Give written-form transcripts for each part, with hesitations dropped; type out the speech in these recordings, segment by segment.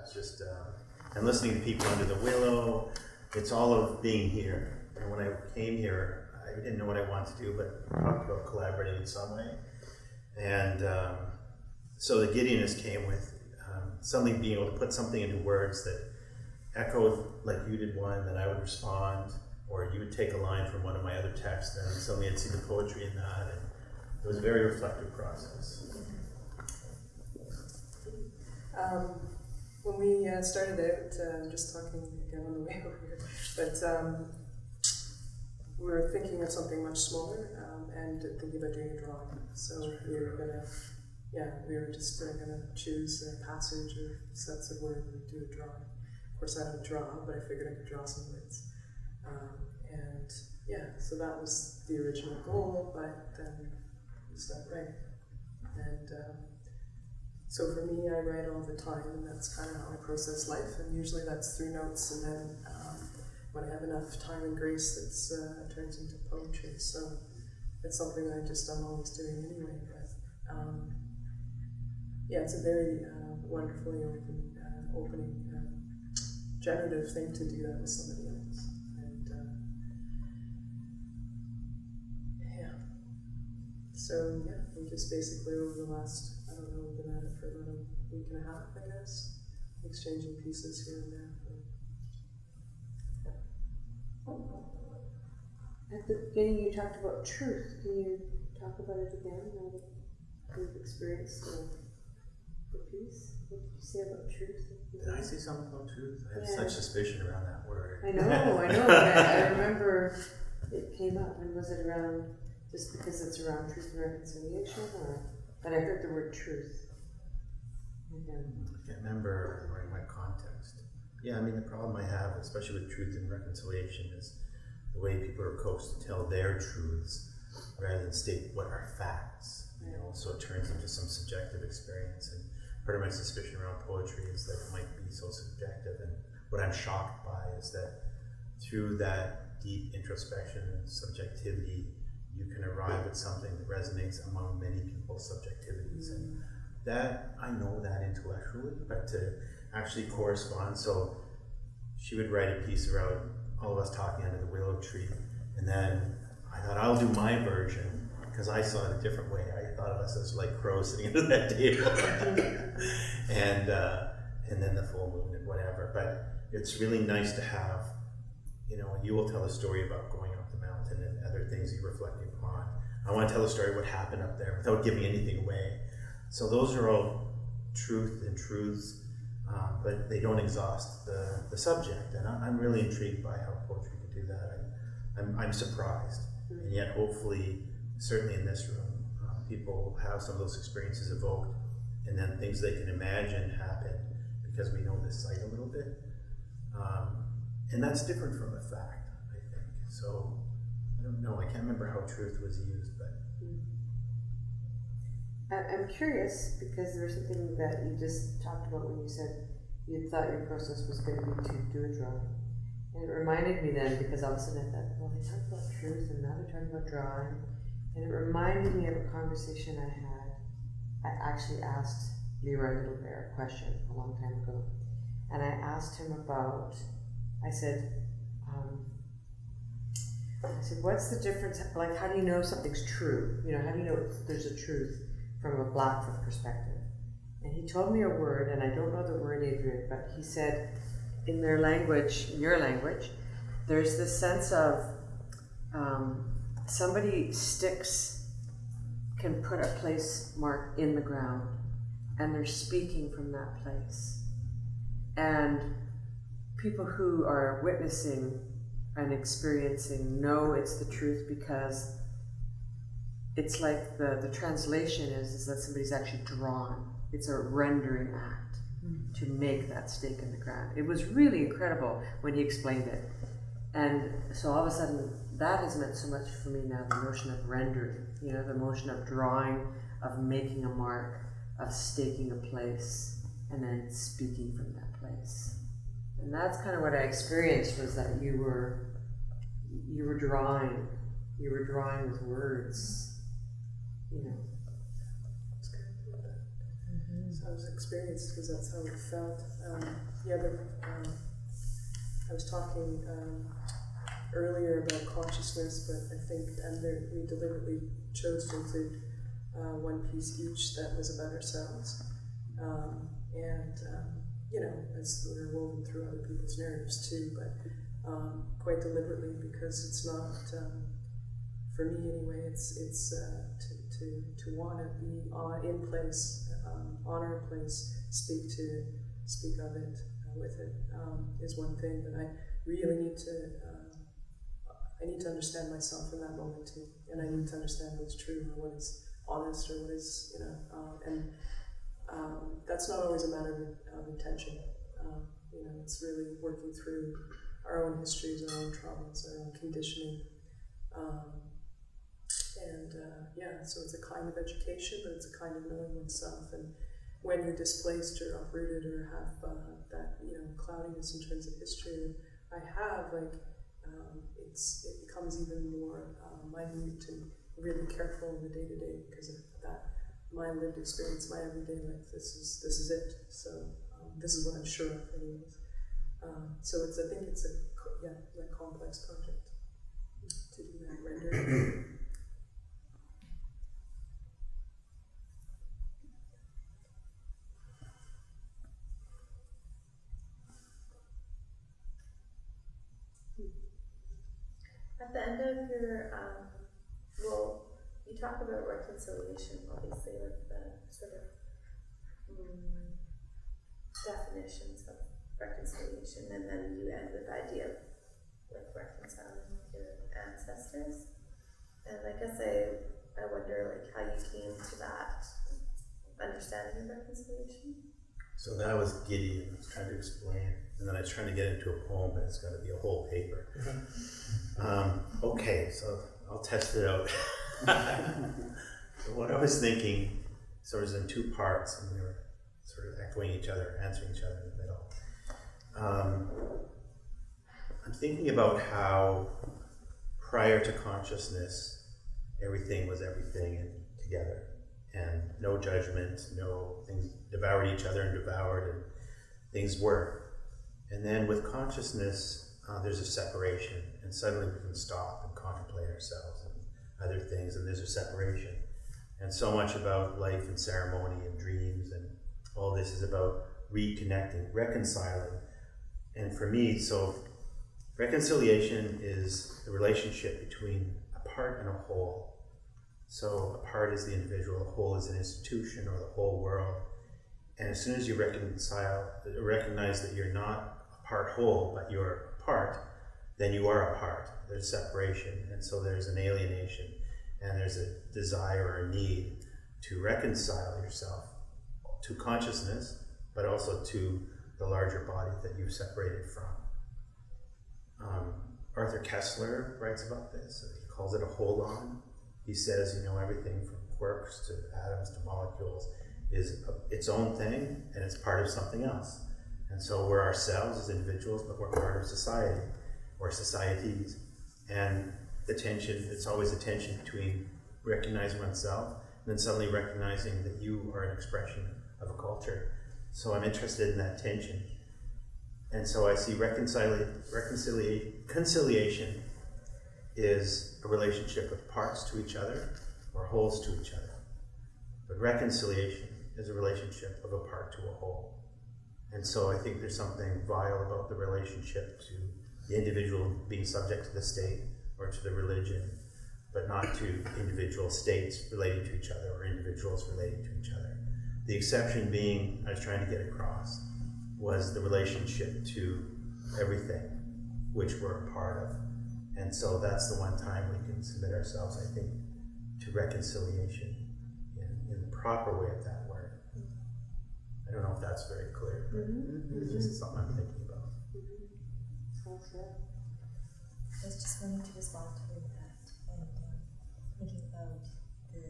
It's just, and listening to people under the willow, it's all of being here. And when I came here, I didn't know what I wanted to do, but talked about collaborating in some way. And so the giddiness came with something, being able to put something into words that echoed, like you did one, then I would respond, or you would take a line from one of my other texts, and suddenly I'd see the poetry in that. And it was a very reflective process. When we started out, just talking again on the way over here, but we were thinking of something much smaller and thinking about doing a drawing. So we were just gonna choose a passage or sets of words and do a drawing. Of course, I don't draw, but I figured I could draw some words. So that was the original goal, but then we stopped writing. And so for me, I write all the time, and that's kind of how I process life. And usually that's through notes, and then when I have enough time and grace, it turns into poetry. So it's something that I'm always doing anyway. But it's a very wonderfully opening, generative thing to do that with somebody else. So we just basically over the last, we've been at it for about a week and a half, I guess, exchanging pieces here and there. At the beginning you talked about truth. Can you talk about it again now that you've experienced the piece? What did you say about truth? Did I say something about truth? I have such suspicion around that word. I know, but I remember it came up. And was it around, just because it's around truth and reconciliation, or? But I heard the word truth. I can't remember in my context. Yeah, I mean, the problem I have, especially with truth and reconciliation, is the way people are coaxed to tell their truths rather than state what are facts. So it turns into some subjective experience. And part of my suspicion around poetry is that it might be so subjective. And what I'm shocked by is that through that deep introspection and subjectivity, you can arrive at something that resonates among many people's subjectivities. And that, I know that intellectually, but to actually correspond. So she would write a piece about all of us talking under the willow tree, and then I thought, I'll do my version, because I saw it a different way. I thought of us as like crows sitting under that table. And then the full moon and whatever. But it's really nice to have, you will tell a story about going up the mountain and other things you're reflecting upon. I want to tell a story of what happened up there without giving anything away. So those are all truth and truths, but they don't exhaust the subject. And I'm really intrigued by how poetry can do that. I'm surprised. And yet hopefully, certainly in this room, people have some of those experiences evoked, and then things they can imagine happen because we know this site a little bit. And that's different from a fact, I think. So I don't know, I can't remember how truth was used, but. I'm curious, because there was something that you just talked about when you said you thought your process was going to be to do a drawing. And it reminded me then, because all of a sudden I thought, well, they talked about truth and now they're talking about drawing. And it reminded me of a conversation I had. I actually asked Leroy Little Bear a question a long time ago. And I asked him about, I said, what's the difference? Like, how do you know something's true? How do you know there's a truth from a Blackfoot perspective? And he told me a word, and I don't know the word, Adrian, but he said, in their language, in your language, there's this sense of somebody can put a place mark in the ground, and they're speaking from that place. And people who are witnessing and experiencing know it's the truth, because it's like the translation is that somebody's actually drawn. It's a rendering act to make that stake in the ground. It was really incredible when he explained it. And so all of a sudden, that has meant so much for me now, the notion of rendering, the motion of drawing, of making a mark, of staking a place, and then speaking from that place. And that's kind of what I experienced, was that you were drawing with words, It's good. So experienced because that's how it felt. I was talking earlier about consciousness, but I think we deliberately chose to include one piece each that was about ourselves. As we're woven through other people's narratives too, but quite deliberately, because it's not, for me anyway, it's to want to be in place, on our place, speak of it, with it, is one thing, but I really need to understand myself in that moment too, and I need to understand what's true or what is honest or what is, that's not always a matter of intention. It's really working through our own histories, our own traumas, our own conditioning. So it's a kind of education, but it's a kind of knowing oneself. And when you're displaced or uprooted or have that, cloudiness in terms of history, I have, it becomes even more minute and really careful in the day-to-day because of that. My lived experience, my everyday life, this is it. So this is what I'm sure of anyways. So I think it's a complex project to do that rendering. At the end of your, you talk about reconciliation, obviously, like the sort of definitions of reconciliation, and then you end with the idea of reconciling with your ancestors. And I guess I wonder how you came to that understanding of reconciliation. So that was Gideon. I was trying to explain, and then I was trying to get into a poem, but it's going to be a whole paper. Okay, so I'll test it out. So what I was thinking, so it was in two parts, and we were sort of echoing each other, answering each other in the middle. I'm thinking about how prior to consciousness, everything was everything and together, and no judgment, no things devoured each other and devoured, and things were. And then with consciousness, there's a separation, and suddenly we can stop and contemplate ourselves and other things, and there's a separation. And so much about life and ceremony and dreams and all this is about reconnecting, reconciling. And for me, so reconciliation is the relationship between a part and a whole. So a part is the individual, a whole is an institution or the whole world. And as soon as you recognize that you're not a part whole, but you're a part, then you are a part. There's separation, and so there's an alienation, and there's a desire or a need to reconcile yourself to consciousness, but also to the larger body that you've separated from. Arthur Koestler writes about this. He calls it a hold on. He says, everything from quarks to atoms to molecules is its own thing, and it's part of something else. And so we're ourselves as individuals, but we're part of society or societies. And the tension, it's always a tension between recognizing oneself and then suddenly recognizing that you are an expression of a culture. So I'm interested in that tension. And so I see conciliation is a relationship of parts to each other or wholes to each other. But reconciliation is a relationship of a part to a whole. And so I think there's something vile about the relationship to the individual being subject to the state or to the religion, but not to individual states relating to each other or individuals relating to each other. The exception being, I was trying to get across, was the relationship to everything, which we're a part of. And so that's the one time we can submit ourselves, I think, to reconciliation in the proper way of that word. I don't know if that's very clear, but it's just something I'm thinking about. Sounds good. I was just wanting to respond to that and thinking about the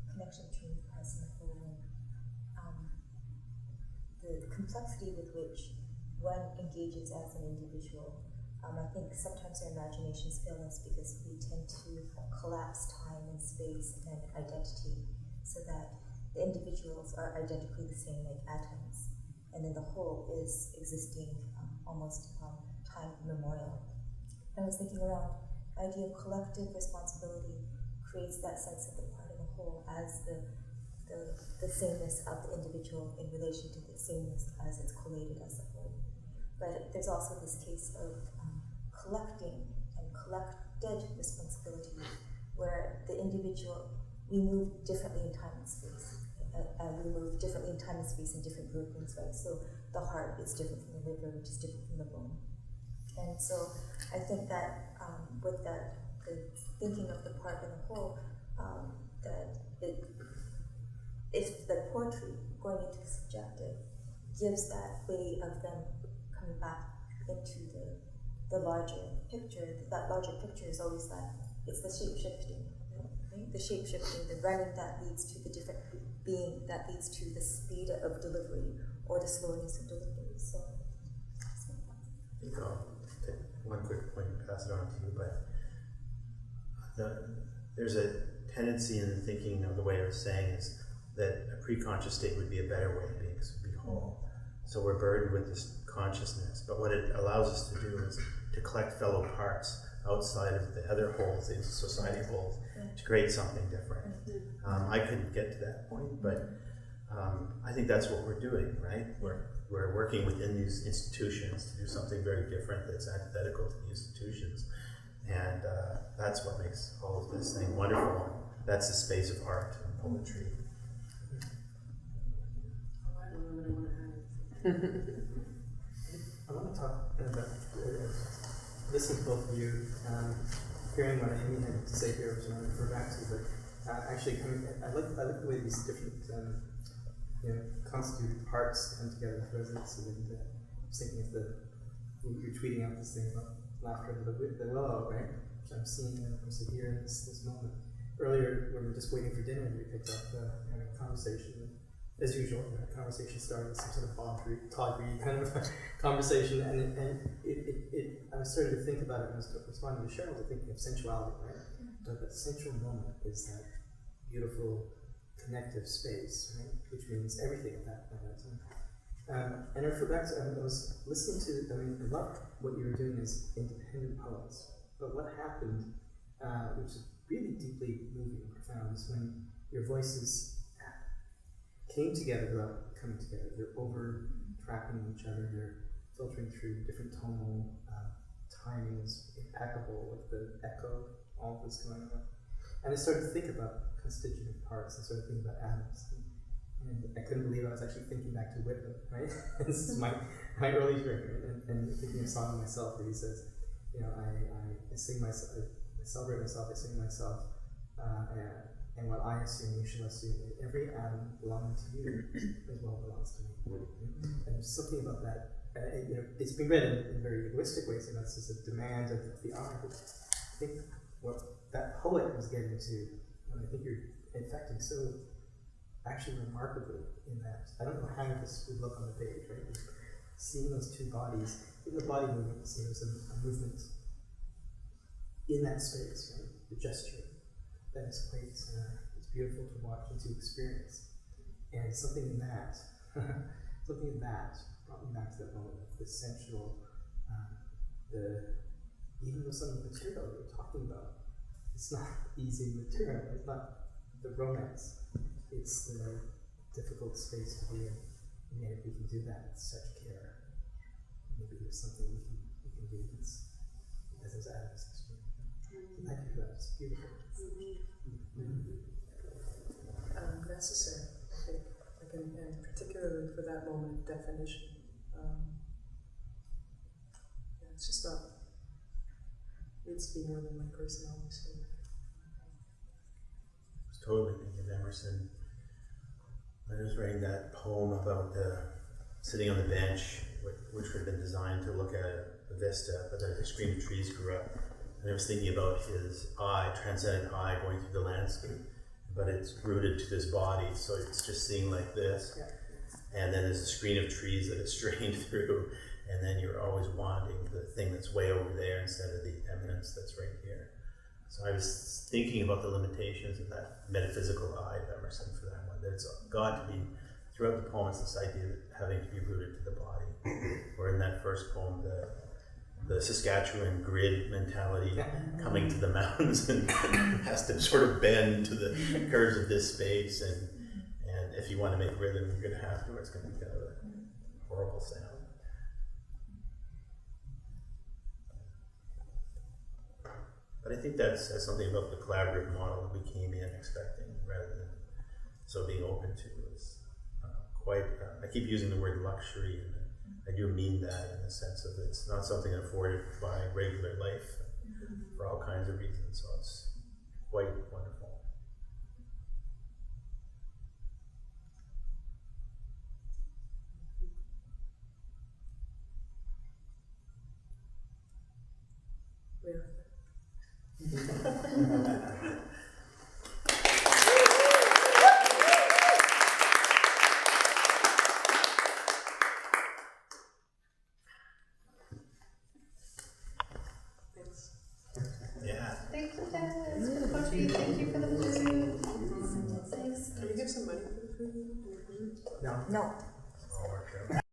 connection between the present and the whole and the complexity with which one engages as an individual. I think sometimes our imaginations fail us because we tend to collapse time and space and identity, so that the individuals are identically the same, like atoms, and then the whole is existing almost time immemorial. I was thinking around the idea of collective responsibility creates that sense of the part of the whole as the sameness of the individual in relation to the sameness as it's collated as a whole. But there's also this case of collecting and collected responsibility, where the individual, we move differently in time and space. We move differently in time and space in different groupings, right? So the heart is different from the liver, which is different from the bone. And so I think that with that, the thinking of the part and the whole, if the poetry going into the subjective gives that way of them coming back into the larger picture, that larger picture is always that, it's the shape-shifting, right? The shape-shifting, the running that leads to the different being, that leads to the speed of delivery or the slowness of delivery. So I think I'll take one quick point and pass it on to you, but there's a tendency in the thinking of the way I was saying is that a pre-conscious state would be a better way of being, because it would be whole. So we're burdened with this consciousness, but what it allows us to do is to collect fellow parts outside of the other wholes, the society wholes, to create something different. I couldn't get to that point, but I think that's what we're doing, right? We're working within these institutions to do something very different that's antithetical to the institutions. And that's what makes all of this thing wonderful. That's the space of art and poetry. I don't know that I want to add. I want to talk about listening to both of you, hearing what Amy had to say here, which I want to refer back to, but actually, I like the way these different constituted parts come together with resonance. And I was thinking of you're tweeting out this thing about laughter of the willow, right? Which I'm seeing also here in this moment. Earlier, when we were just waiting for dinner, we picked up having a conversation. As usual, the conversation started with some sort of tawdry kind of conversation, and I was starting to think about it, and I was responding to Cheryl, thinking of sensuality, right? But the sensual moment is that beautiful connective space, right? Which means everything at that time. And I refer back to, I was listening to, I love what you were doing as independent poets, but what happened, which is really deeply moving and profound, is when your voices came together without coming together. They're over-tracking each other, they're filtering through different tonal timings, impeccable with the echo, all of this going on. And I started to think about constituent parts, and started thinking about atoms. And I couldn't believe I was actually thinking back to Whitman, right? This is my early drink, right? And thinking of Song of Myself, where he says, I sing myself, I celebrate myself, I sing myself, and what I assume, you should assume that every atom belonging to you as well belongs to me. And there's something about that. It's been read in very egoistic ways, it's just a demand of the art. But I think what that poet was getting to, and I think you're infecting so actually remarkably in that. I don't know how this would look on the page, right? Just seeing those two bodies, in the body movement, there's a movement in that space, right? The gesture. That is quite, it's beautiful to watch and to experience. And something in that brought me back to that moment of the sensual, even with some of the material that we're talking about, it's not easy material, it's not the romance, it's the difficult space to be in. And yet if we can do that with such care, maybe there's something we can do that's, as those atoms explain. So thank you for that, it's beautiful. Necessary, I think, and particularly for that moment, definition. It's just not, needs to be more than one person always. I was totally thinking of Emerson. I was writing that poem about sitting on the bench, which would have been designed to look at a vista, but then the screen of trees grew up. And I was thinking about his eye, transcendent eye, going through the landscape, but it's rooted to this body, so it's just seeing like this. Yeah. And then there's a screen of trees that is strained through, and then you're always wanting the thing that's way over there instead of the eminence that's right here. So I was thinking about the limitations of that metaphysical eye of Emerson for that one. That it's got to be, throughout the poem, it's this idea of having to be rooted to the body. Or in that first poem, the Saskatchewan grid mentality coming to the mountains and has to sort of bend to the curves of this space. And if you want to make rhythm, you're going to have to, or it's going to be kind of a horrible sound. But I think that says something about the collaborative model that we came in expecting rather than so being open to is quite, I keep using the word luxury, and I do mean that in the sense of it's not something afforded by regular life for all kinds of reasons, so it's quite wonderful. Yeah. Thank you guys for the coffee. Thank you for the food. Thanks. Can we give some money for the food? No. No. All worked out.